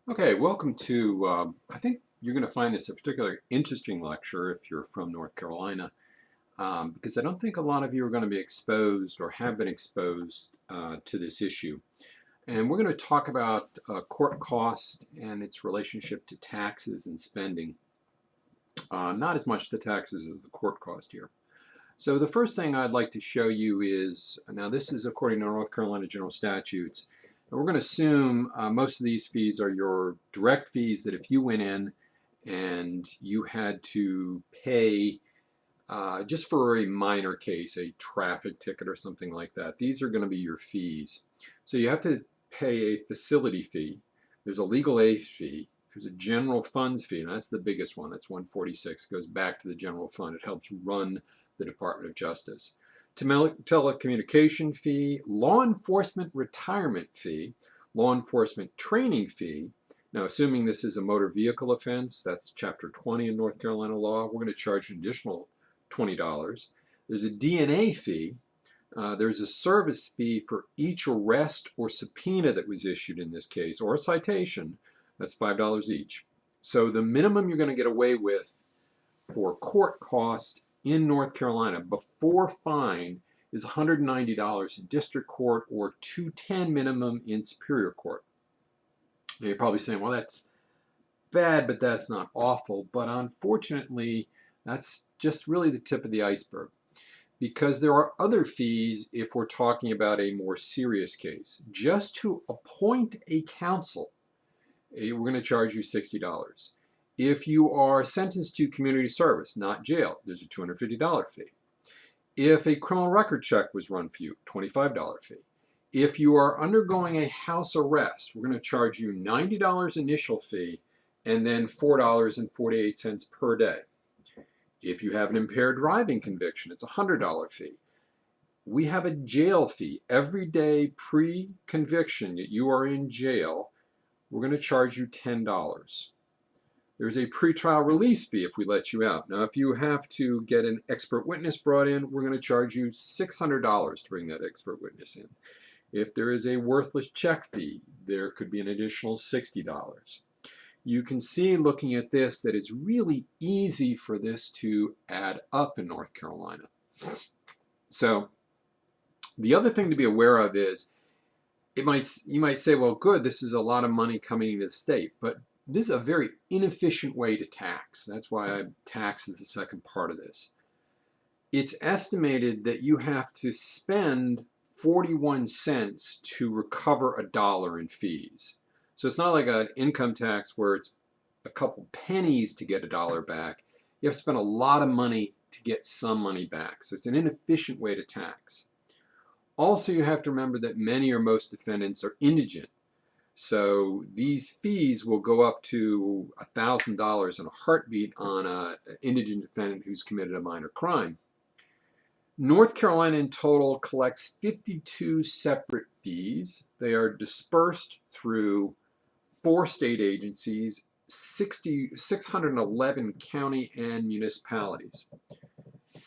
Okay, welcome to, I think you're going to find this a particularly interesting lecture if you're from North Carolina, because I don't think a lot of you are going to be exposed or have been exposed to this issue. And we're going to talk about court cost and its relationship to taxes and spending. Not as much the taxes as the court cost here. So the first thing I'd like to show you is, now this is according to North Carolina General Statutes, and we're going to assume most of these fees are your direct fees that if you went in and you had to pay just for a minor case, a traffic ticket or something like that, these are going to be your fees. So you have to pay a facility fee. There's a legal aid fee. There's a general funds fee, and that's the biggest one. That's 146. It goes back to the general fund. It helps run the Department of Justice. Telecommunication fee, law enforcement retirement fee, law enforcement training fee. Now, assuming this is a motor vehicle offense, that's Chapter 20 in North Carolina law, we're going to charge an additional $20. There's a DNA fee. There's a service fee for each arrest or subpoena that was issued in this case, or a citation. That's $5 each. So the minimum you're going to get away with for court cost in North Carolina before fine is $190 in district court or $210 minimum in superior court. Now you're probably saying, well, that's bad, but that's not awful. But unfortunately, that's just really the tip of the iceberg, because there are other fees if we're talking about a more serious case. Just to appoint a counsel, we're going to charge you $60. If you are sentenced to community service, not jail, there's a $250 fee. If a criminal record check was run for you, $25 fee. If you are undergoing a house arrest, we're going to charge you $90 initial fee and then $4.48 per day. If you have an impaired driving conviction, it's a $100 fee. We have a jail fee. Every day pre-conviction that you are in jail, we're going to charge you $10. There's a pretrial release fee if we let you out. Now, if you have to get an expert witness brought in, we're going to charge you $600 to bring that expert witness in. If there is a worthless check fee, there could be an additional $60. You can see looking at this that it's really easy for this to add up in North Carolina. So the other thing to be aware of is you might say, well, good, this is a lot of money coming into the state, but this is a very inefficient way to tax. That's why tax is the second part of this. It's estimated that you have to spend 41 cents to recover $1 in fees. So it's not like an income tax where it's a couple pennies to get $1 back. You have to spend a lot of money to get some money back. So it's an inefficient way to tax. Also, you have to remember that many or most defendants are indigent. So these fees will go up to $1,000 in a heartbeat on an indigent defendant who's committed a minor crime. North Carolina in total collects 52 separate fees. They are dispersed through 4 state agencies, 611 county and municipalities.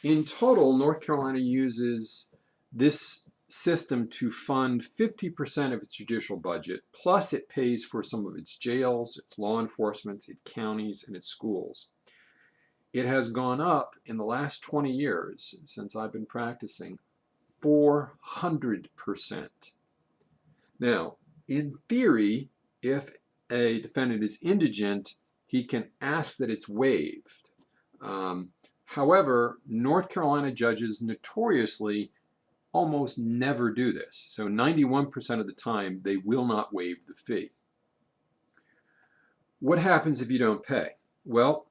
In total, North Carolina uses this system to fund 50% of its judicial budget, plus it pays for some of its jails, its law enforcement, its counties, and its schools. It has gone up in the last 20 years, since I've been practicing, 400%. Now, in theory, if a defendant is indigent, he can ask that it's waived. However, North Carolina judges notoriously almost never do this. So 91% of the time, they will not waive the fee. What happens if you don't pay? Well,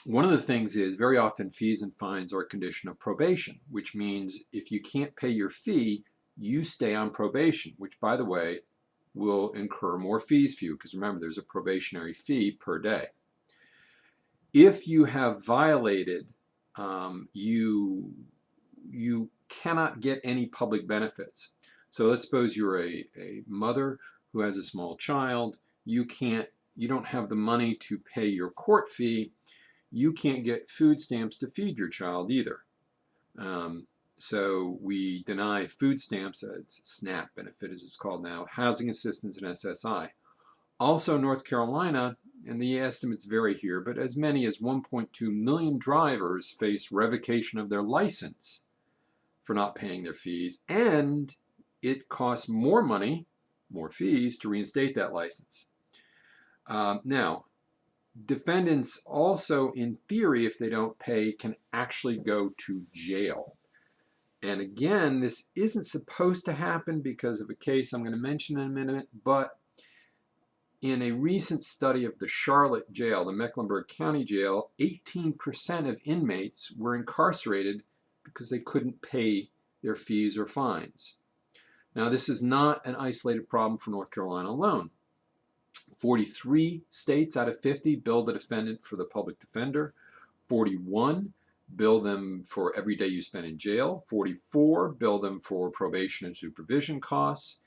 one of the things is very often fees and fines are a condition of probation, which means if you can't pay your fee, you stay on probation, which, by the way, will incur more fees for you, because remember, there's a probationary fee per day. If you have violated, you cannot get any public benefits. So let's suppose you're a mother who has a small child. You don't have the money to pay your court fee. You can't get food stamps to feed your child either. So we deny food stamps, it's SNAP benefit as it's called now, housing assistance, and SSI. Also, North Carolina, and the estimates vary here, but as many as 1.2 million drivers face revocation of their license for not paying their fees, and it costs more money, more fees, to reinstate that license. Now, defendants also, in theory, if they don't pay, can actually go to jail. And again, this isn't supposed to happen because of a case I'm going to mention in a minute, but in a recent study of the Charlotte jail, the Mecklenburg County Jail, 18% of inmates were incarcerated because they couldn't pay their fees or fines. Now, this is not an isolated problem for North Carolina alone. 43 states out of 50 bill the defendant for the public defender. 41 bill them for every day you spend in jail. 44 bill them for probation and supervision costs.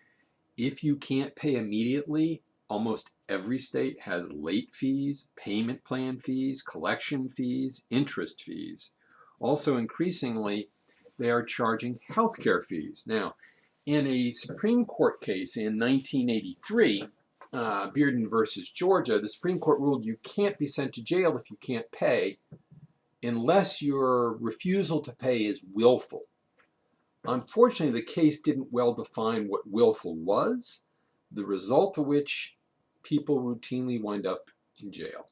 If you can't pay immediately, almost every state has late fees, payment plan fees, collection fees, interest fees. Also, increasingly, they are charging healthcare fees. Now, in a Supreme Court case in 1983, Bearden versus Georgia, the Supreme Court ruled you can't be sent to jail if you can't pay unless your refusal to pay is willful. Unfortunately, the case didn't well define what willful was, the result of which people routinely wind up in jail.